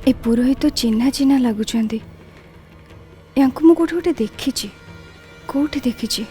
ए पुरोहित चिन्हा चिन्हा लगुंट या मुझे गोटे गोटे देखी कौटी देखी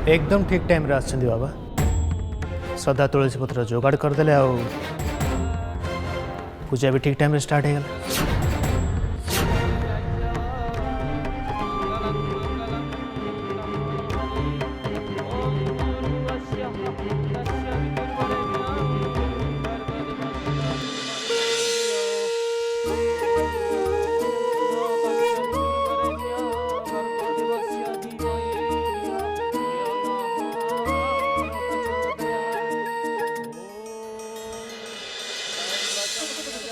एकदम ठीक टाइम रे बाबा सदा तुलसी पत्र जोगाड़ करदे आ पूजा भी ठीक टाइम रे स्टार्ट हो गला।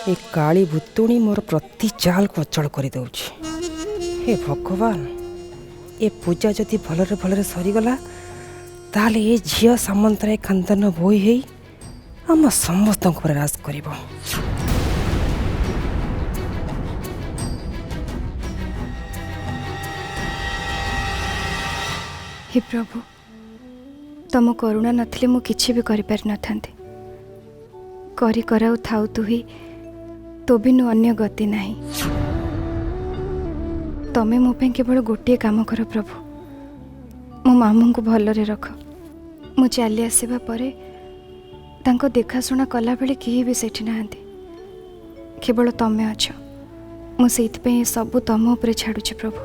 ए काली भूतुणी मोर प्रति चाल को अचल कर दउछि। हे भगवान ए पूजा जदि भलरे भलरे सरीगला ताले ए झियो सामंतराय खानदान बोई हेई आम समस्त पर राज करिब। हे प्रभु तम करुणा नथिले मु किछि भी करि पारि न थांती करी कराउ थाउ तु ही तो बिनु अन्य गति नहीं। तमे मो पे केवल गोटे काम कर प्रभु मो मामू को भलरे रख। मु चली आसवा परे तांको देखाशुना कला बेले केही भी सेठी नाहंती केवल तमे अछ। मु सेइथपे सब तम ऊपर छाडुछि प्रभु।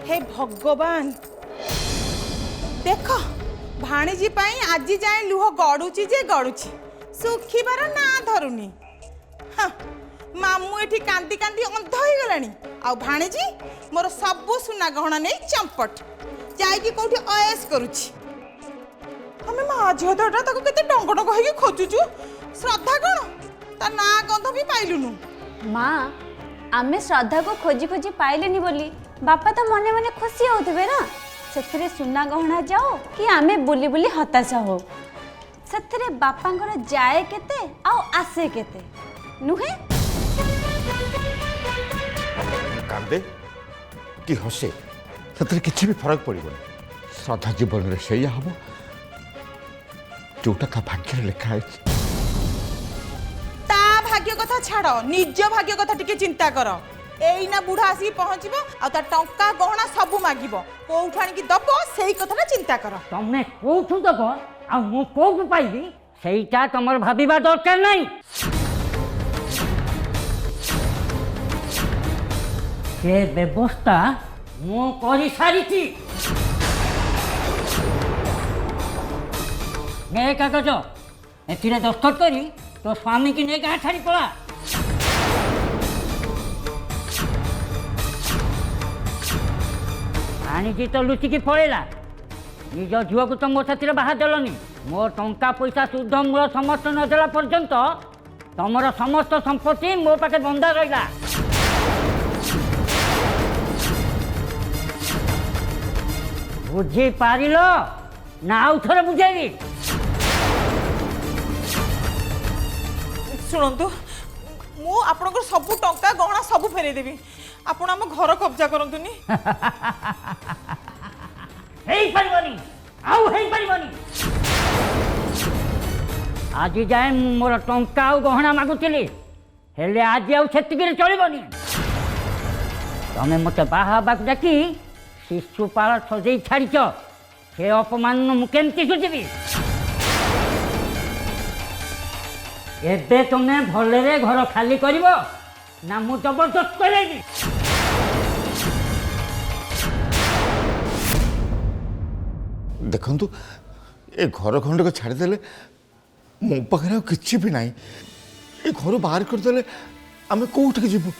हे भगवान देख भाणीजी पाई आज जाए लुह गड़ुची जे गड़ुची सुखीबार ना धरुनी। हाँ मामू एठी कांदी कांदी अंध हो गलानी आ भाणीजी मोर सबु सुना गहना नहीं चंपट जाइकी कोठी अयस करूची। हमें माँ झील दरटा ताको केते डंग डंग होई खोजुचु श्रद्धा कौन ता ना गंध भी पाइलुनु। माँ आमे श्रद्धा को खोजी खोजी पाइलेनी बोली बापा तो मने मने खुशी होते ना से सुना गहना जाओ कि आमे बुली बुली हताशा हो से बापा जाए केते आउ आसे केते नुहे। कांदे कि हसे से किसी भी फरक पड़ोनी श्रद्धा जीवन में से हम जोटा का भाग्य लिखा है। ता भाग्य कथा छाड़ निज भाग्य कथा टिके चिंता कर। एई ना बुढ़ा आसी पहुँचबो आ ता टंका गहना सबु मागिबो कोउठ आनी दबो सेई कथा चिंता कर। तमे कोउठु दब आ मु कोउ पाइबी सेईटा तमर भाबीबा दरकार नहीं। से व्यवस्था मु करि सारिछि। ने कागज एथिरे दस्तखत करी तो स्वामी की ने गाँ छाड़ी पड़ा। आनी तो लुचिकी पड़ेगा निज झुआ को तो मो साथी बाहा देलनी मोर टंका पैसा शुद्ध मूल समस्त नदेला पर्यंत तमर समस्त संपत्ति मो पाखे बंधा रहा। बुझी पारिल ना आउ थे बुझेबी। शुणु मु आपनकर सबु टंका गहना सबु फेरे देबी आपण हम घर कब्जा करंतुनी। हेई परिबनी आउ हेई परिबनी आज जाए मोर टंका आउ गहना मागुଥିଲି हेले आज आउ छेतिके चलिबनी। तमे मते बाहा बाक डाकी शिशुपाल सजेई छाड़ीच से अपमान मु केमती सुझिबी। एबे तुमे भलरे घर खाली करिवो ना मु जबरदस्त करेबी। देखंतु ए घर खंडक छाड़देले मो पाखे किसी भी नहीं ए घर बाहर करदे आम कौट जीवु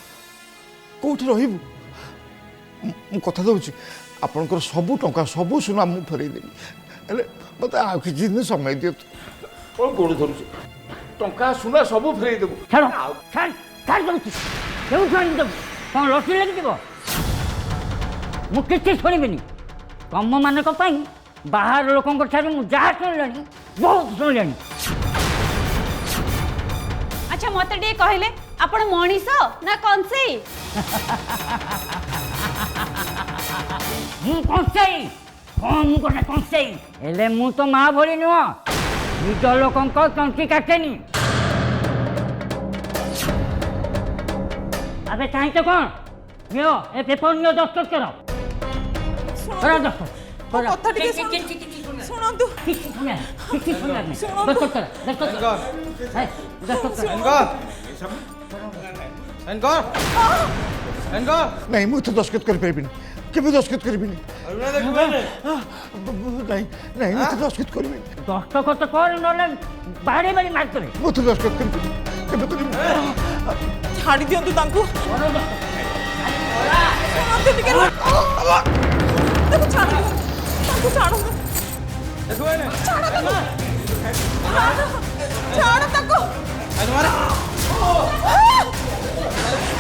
कौट रही कथा दूसरी आपणकर सबू टंका सबू सुना मुझे फेरदेवी हेल्ले मत आ कि दिन समय दिखाँ कौन गोड़ धरुच टंका सुना सबू फेरदेबू ଛାଡ଼ ଛାଡ଼ ଛାଡ଼ ଦେଉଛି କେଉଁଠୁ ଆଣି ଦେବୁ କ'ଣ ଲସି ଲାଗିଯିବ ମୁଁ କିଛି ଶୁଣିବିନି ତମମାନଙ୍କ ପାଇଁ ବାହାର ଲୋକଙ୍କ ଠାରୁ ମୁଁ ଯାହା ଶୁଣିଲାଣି ବହୁତ ଶୁଣିଲାଣି। ଆଚ୍ଛା ମତେ ଟିକେ କହିଲେ ଆପଣ ମଣିଷ ନା କଂସେଇ? ମୁଁ କଂସେଇ କ'ଣ ମୁଁ ଗୋଟେ କଂସେଇ ହେଲେ ମୁଁ ତ ମା ଭଳି ନୁହଁ ନିଜ ଲୋକଙ୍କ ତଣ୍ଟି କାଟେନି। ଆବେ ଚାହିଁଛ କ'ଣ ନିଅ ଏ ପେପର ନିଅ ଦସ୍ତଖତ କର କର ଦସ୍ତଖତ ମୋ କଥା ଟିକେ ଶୁଣନ୍ତୁ। କିଛି ଶୁଣିବାର ନାହିଁ ଦସ୍ତଖତ କର ଦସ୍ତଖତ କର नहीं मुझे दस्खत कर पारि केवे दस्खत करी नहीं नहीं मुझे दस्खत करी ଦସ୍ତଖତ କର ନହେଲେ ବାଡ଼ି ବାଡ଼ି ମାରିଦେବେ। मुझे दस्खत कर ଛାଡ଼ି ଦିଅନ୍ତୁ ତାଙ୍କୁ। ଶୁଣନ୍ତୁ ଟିକେ ତାକୁ ଛାଡ଼ ତାଙ୍କୁ ଛାଡ଼ ଛାଡ଼ ତାକୁ ଛାଡ଼ ତାକୁ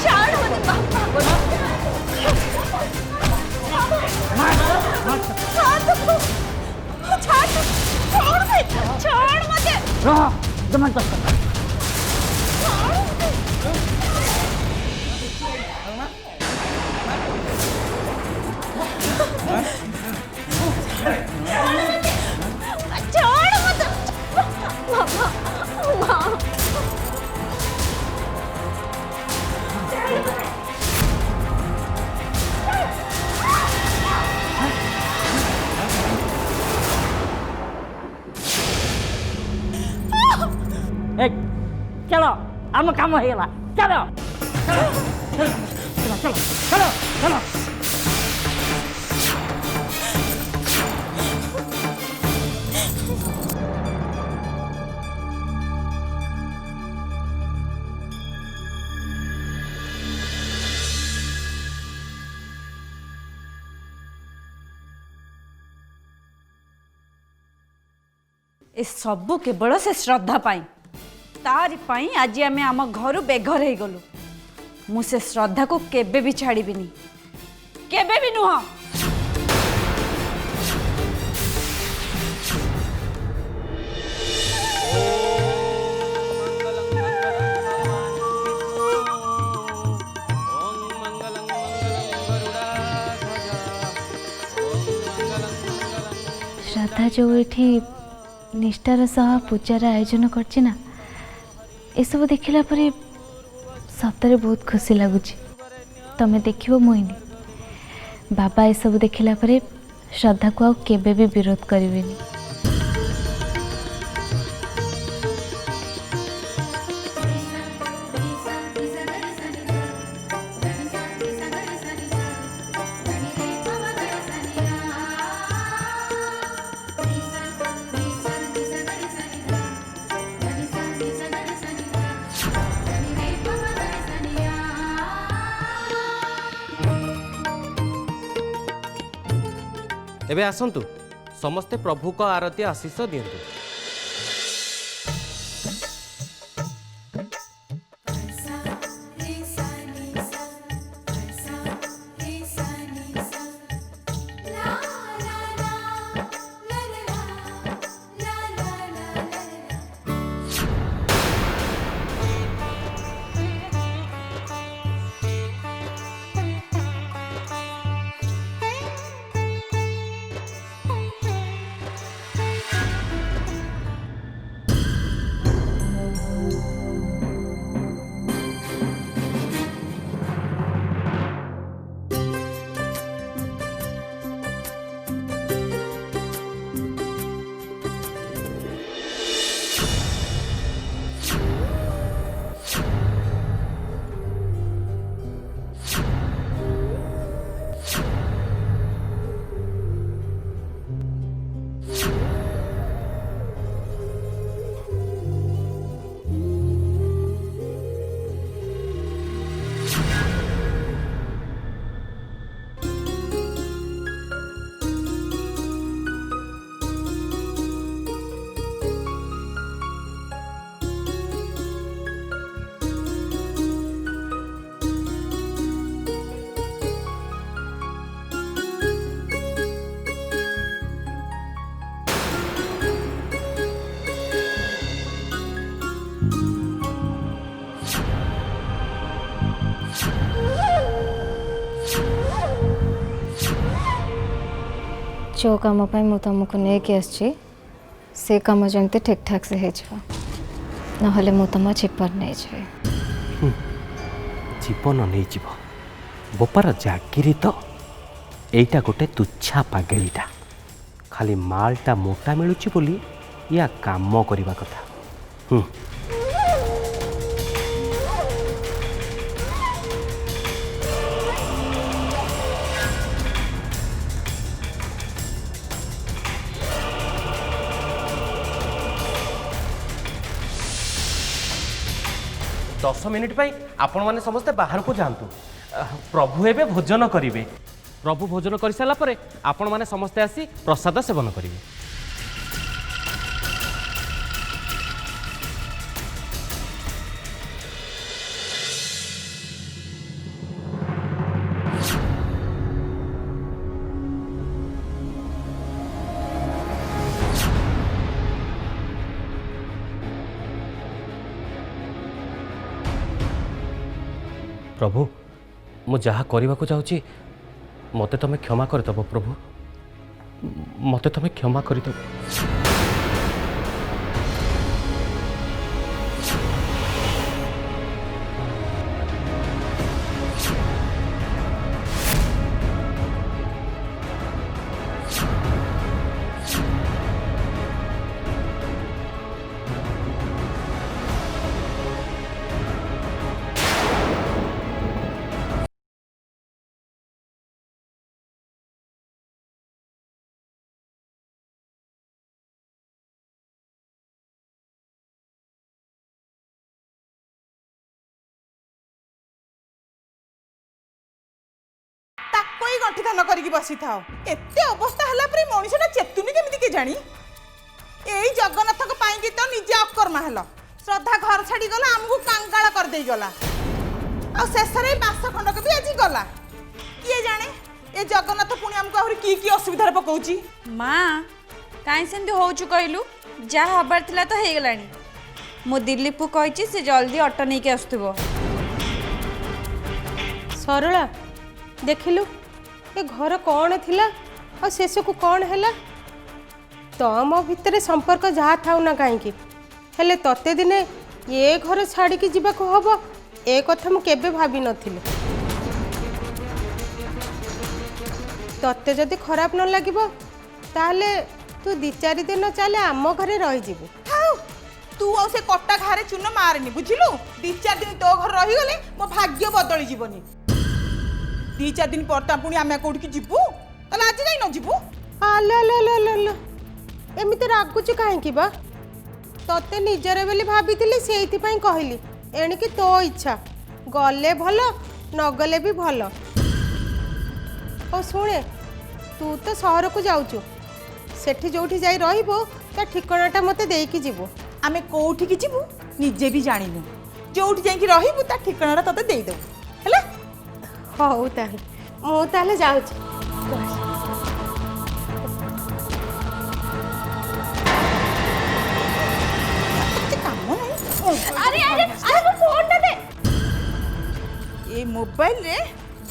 ଛାଡ଼ ମତେ ବାପା छोड़ मत रह जमा दस्खत छोड़ मत चलो आम काम हो गला चलो चलो चलो चलो चलो ए सबू केवल से श्रद्धा पाई तारी पाई आज आम आम घर बेघर हो गलु मु से श्रद्धा को केबे भी छाड़बीनी केबे भी नुह। श्रद्धा जो ये निष्ठार सह पूजार आयोजन करछि ना एसबू देखला परे सतरे बहुत खुशी लगुच तमें देखिबो मोहिनी बाबा एसबू देखला परे श्रद्धा को आउ केबे भी विरोध करिवेनी। एबे आसंतु समस्ते प्रभु को आरती आशीष दियंतु। जो काम मु तुमको लेके आसी से काम जमती ठीक ठाक से हो नहले मु तुम जीवन नहीं जाए जीवन नहीं जीव बोपार जागिरी तो एटा गोटे तुच्छा पागेलीटा खाली मालटा मोटा मिलुची बोली या काम करवा कथा। 10 मिनिट पाई आपण माने समस्ते बाहर को जातु प्रभु एबे भोजन करिवे प्रभु भोजन कर सारा पर आपण माने समस्ते आसी प्रसाद सेवन करिवे। प्रभु मु जहा करने को जाऊँगी मते तमें क्षमा करदेव प्रभु मते तमें क्षमा करदेव। कोई गंठी धान करके बसी था एते अवस्था हला पर मनुष्यटा चेतुनी केमिति के जानी एई जगन्नाथ को पाई कि तो निजे अकर्मा हला श्रद्धा घर छाड़ी गला हमहु कांगाल कर देई गला आ शेषरे बास खंडक भी आजी गला किए जाने ए जगन्नाथ पुणी हमको आहुरी की असुविधा पकाउची माँ काई सेंदी होचु कहलु जा हबार थिला तो हे गलानी मो दिलीप को कहिची से जल्दी ऑटो नहीं के आस्तुबो। सरला देखिलु ए घर कौन थिला और शेष को कौन हैला तम भितर संपर्क जहाँ थाउ ना कहीं हेले तते दिने ये घर छाड़ी की जीवा को हबो ए कथा मु केबे भाबी नथिले तते जदि खराब न लागिबो ताले तू 2-4 दिन चले आम घरे रही जीवु तू आ से कट्टा घारे चून मारनी बुझिलु 2-4 दिन तो घर रही गले मो भाग्य बदली जीवनी 2-4 दिन पर पुणी आम कौट की जीवु ताले आज जाई न जीवु आला एमिति रागुच कहीं बा तते निजरे बोली भाभी से कहली एणिकी तो इच्छा गले भल न गले भी भल और शुणे तू तो सहर को जाऊचु सेठी जोठी जाई रहिबो ता ठिकानाटा मते देईकी जीवो आमे कोठी की जीवु निजे भी जानिनु जोठी जाई की रहिबु ता ठिकानाटा तते देई देबु हैला हौ ताले मु ताले जाऊची अरे अरे अरे वो फोन दे ए मोबाइल रे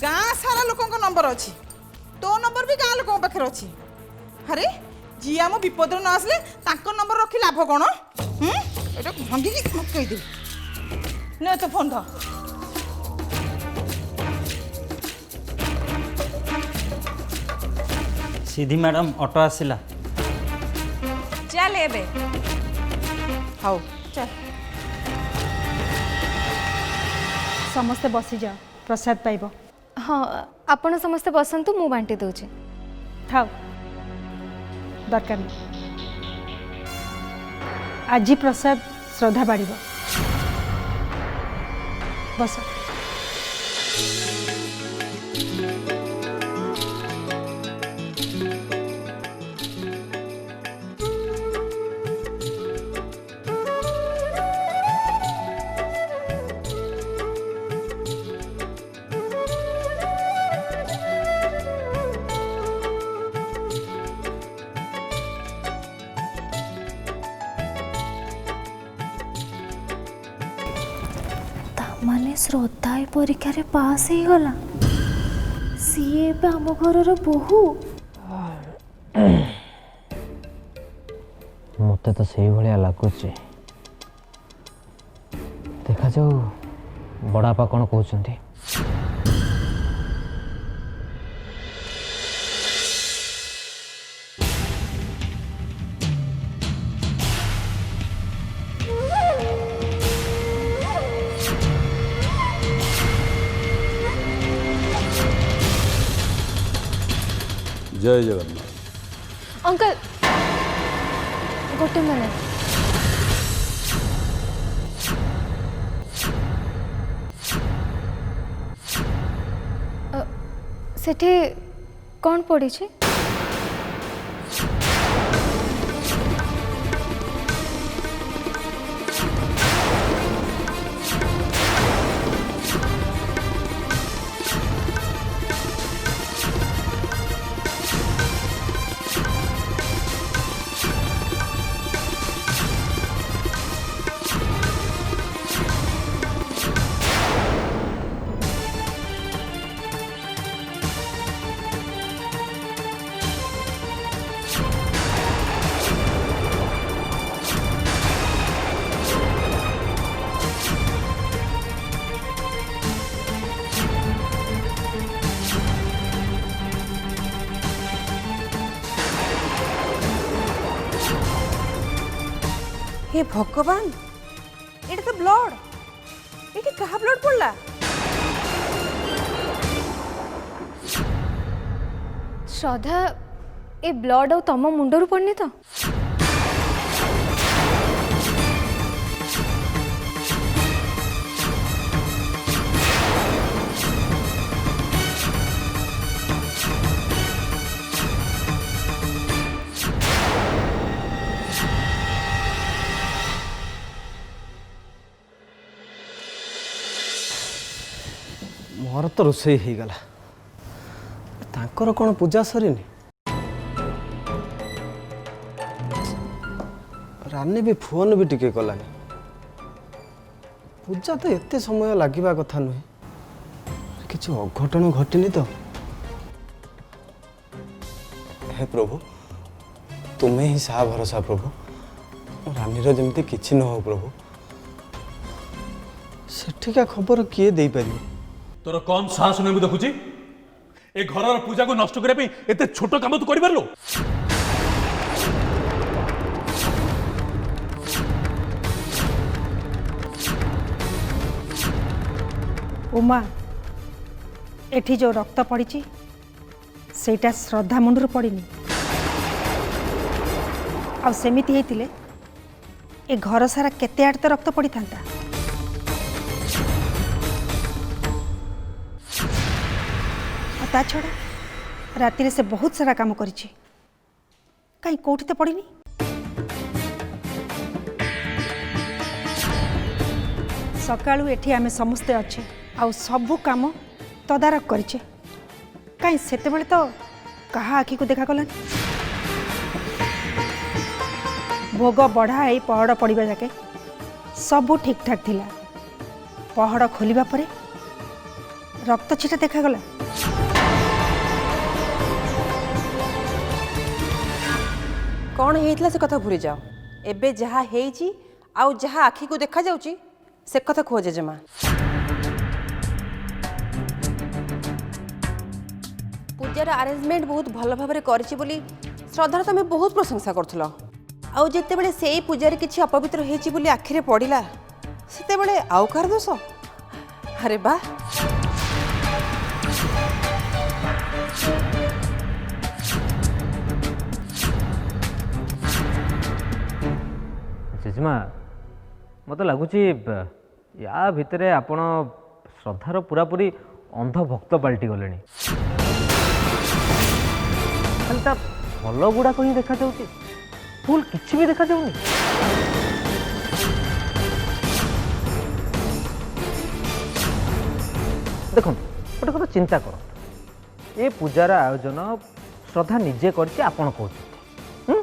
गाँ सारा लोकों का नंबर अच्छी तो नंबर भी गाँ लोकों पाखे अच्छी अरे जी आम विपद न आसले ताको नंबर रखी लाभ कौन एटा भांगी कही दे न तो फोन ध सीधी मैडम ऑटो आसिला चल एबे हाउ चल समस्ते बसी जाओ प्रसाद पाइब हाँ आपण समस्ते बसंतु मु बांटी दूचे थाओ दरकार नहीं आज प्रसाद श्रद्धा बाढ़ बस माने श्रद्धा परीक्षा रे पास ही गला सीए आम घर बोहू ମୋତେ ତ ସେଇଭଳିଆ ଲାଗୁଛି। ଦେଖାଯାଉ ବଡ଼ବାପା କ'ଣ କହୁଛନ୍ତି। जय जगन्नाथ। अंकल गोटे मिनट सेठी कौन पड़ी छे? हे भगवान ये तो ब्लड ये कहा ब्लड पड़ला श्रद्धा ए ब्लड आ तम मुंडरू पड़नी तो मोर तो रोसई हो गला तांकर कौन पूजा सरीनी रानी भी फोन भी टिके कलानी पूजा तो एते समय लगिबा कथा नुहे किसी अघटन घटनी तो हे प्रभु तुम्हें ही साहा भरोसा प्रभु रानीर जमती किछि न हो प्रभु सेठिका खबर किए दे पारिबो तोर कौन साहस नहीं देखुची ए घर पूजा को नष्ट करने एते छोट काम तू कर पारलो उमा एठी जो रक्त पड़ी सेटा श्रद्धा मुंडर पड़नी आ सेमिति हेतिले ए घर सारा केते आड़ तो रक्त पड़ी था ता छड़ा राति से बहुत सारा काम करिछि कहीं कोठी तो पड़नी सकाळु एठी आमे समस्ते अच्छे आ सबू काम तदारक करिछे कहीं सेते बेले तो कहा आखि को देखा गलानी भोग बढ़ाई पहड़ पड़ा जाके सबू ठीक ठाक थिला पहड़ खोलिबा परे रक्त छिटा देखागला कौन होता से कथा भूरी जाओ एबे जहा हेइची आउ जहा आखि को देखा जाउची से कथा खोजे जमा पूजार अरेंजमेंट बहुत भल भाव करिछि बोली श्रद्धा तुम बहुत प्रशंसा करथुलो आउ जेते बेले सेई पूजार किछि अपवित्र हेइची बोली आखिरे पड़िला सेते बेले आउ कार दोष अरे बा जेजेमा मत लगुच या भितर आपण श्रद्धार पूरापूरी अंध भक्त पलटि गले भल गुड़ाक ही देखा जाऊँ फुल किसी भी देखा जाऊनी देखो गोटे कथा चिंता कर ये पूजार आयोजन श्रद्धा निजे करके आपण कहते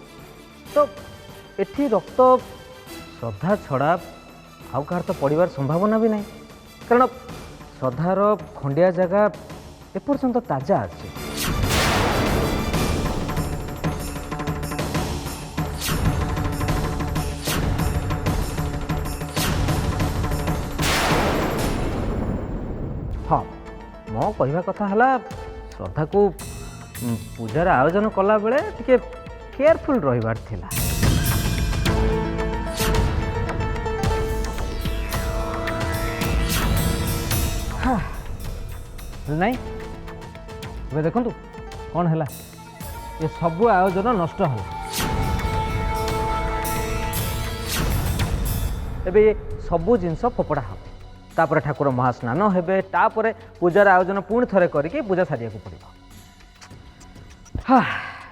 तो एठी रक्त श्रद्धा छड़ा आउ कहार तो पड़ार संभावना भी नहीं कारण श्रद्धार खंडिया जगह एपर्यंत ताजा अच्छे कहवा कथा है श्रद्धा को पूजार आयोजन कला बेले टिके केयरफुल रहिबार थिला। नहीं ए देखु कौन है ये सब आयोजन नष्ट हो एबे सबू जिनस फोपड़ा हम तापर ठाकुर महास्नान हेबे तापर पूजार आयोजन पुणी थरे करके पूजा सारिया को पड़ो।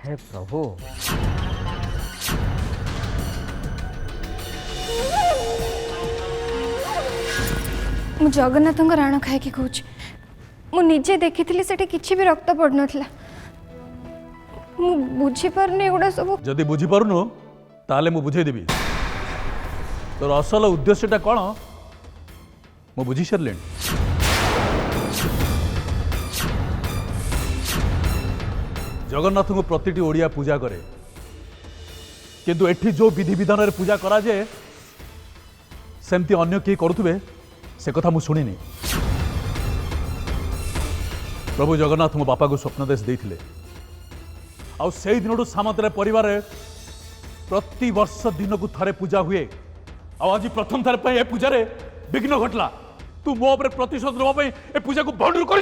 हे प्रभु मु जगन्नाथ राण खाए कहूँ मु निजे देखी से किसी भी रक्त पड़ नाला बुझी पारनी एगुड़ा सब जदि बुझी पारुनु ताले मु बुझे देबी तोर असल उद्देश्यटा कौन मु बुझी सारे जगन्नाथ को प्रतिटी ओडिया पूजा करे किंतु एठी जो विधि विधान पूजा करा जाए सेमती अन्य किए करुवे से कथा मु शुणिनी। प्रभु जगन्नाथ मो बापा को स्वप्नदेश देते आउ से दिन सामंतरा परिवार प्रति वर्ष दिन को थरे पूजा हुए आज प्रथम थर ए पूजा विघ्न घटला तू मो प्रतिशोध नवा ए पूजा को बंद कर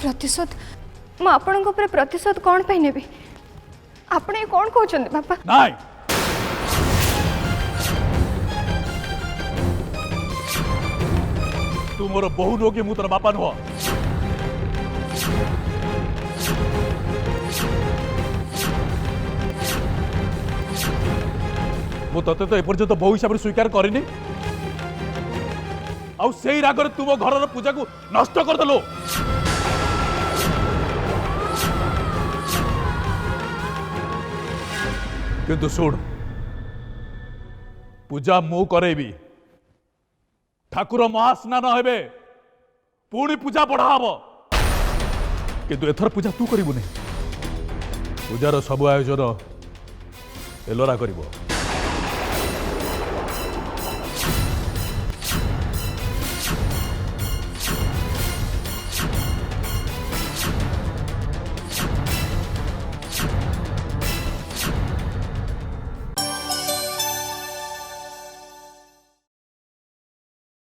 प्रतिशोध मु आपणक प्रतिशोध कौन पे नेबी आपण ये कौन कहते बापा नाई तू मोर बहु रोगी मु तोर बापा नुह मु तते तो एपर्यंत बहु हिसाब से स्वीकार करनी आउ से रागर तुम घर पूजा को नष्ट करदेलो। किंतु शुण पूजा मु करेबी ठाकुर महास्नान हेबे पुणी पूजा बढ़ा हम किंतु एथर पूजा तू करिबुनी पूजार सब आयोजन एलोरा करिबो।